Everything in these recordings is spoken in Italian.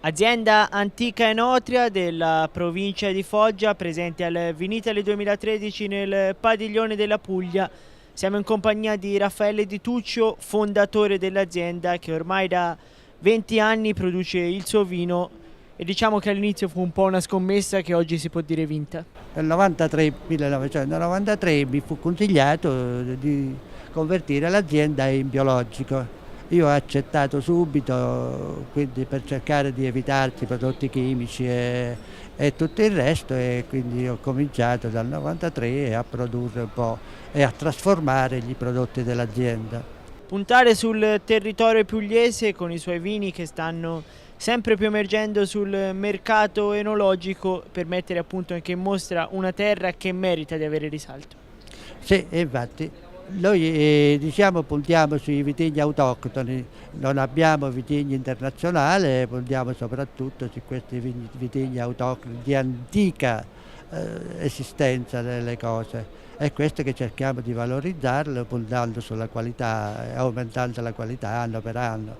Azienda antica enotria della provincia di Foggia, presente al Vinitaly 2013 nel padiglione della Puglia. Siamo in compagnia di Raffaele Di Tuccio, fondatore dell'azienda che ormai da 20 anni produce il suo vino e diciamo che all'inizio fu un po' una scommessa che oggi si può dire vinta. Nel 1993 mi fu consigliato di convertire l'azienda in biologico. Io ho accettato subito, quindi per cercare di evitarci prodotti chimici e tutto il resto, e quindi ho cominciato dal 93 a produrre un po' e a trasformare i prodotti dell'azienda. Puntare sul territorio pugliese con i suoi vini che stanno sempre più emergendo sul mercato enologico per mettere appunto anche in mostra una terra che merita di avere risalto. Sì, e infatti noi diciamo puntiamo sui vitigni autoctoni, non abbiamo vitigni internazionali, puntiamo soprattutto su questi vitigni autoctoni di antica esistenza delle cose. È questo che cerchiamo di valorizzarlo puntando sulla qualità e aumentando la qualità anno per anno.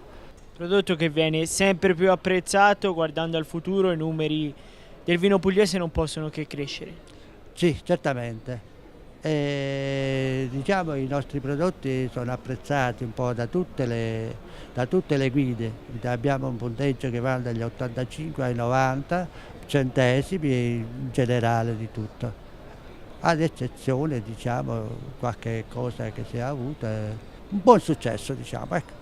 Prodotto che viene sempre più apprezzato, guardando al futuro i numeri del vino pugliese non possono che crescere. Sì, certamente. Diciamo i nostri prodotti sono apprezzati un po' da tutte le guide. Abbiamo un punteggio che va dagli 85 ai 90 centesimi in generale di tutto. Ad eccezione, diciamo, qualche cosa che si è avuta, un buon successo, diciamo, ecco.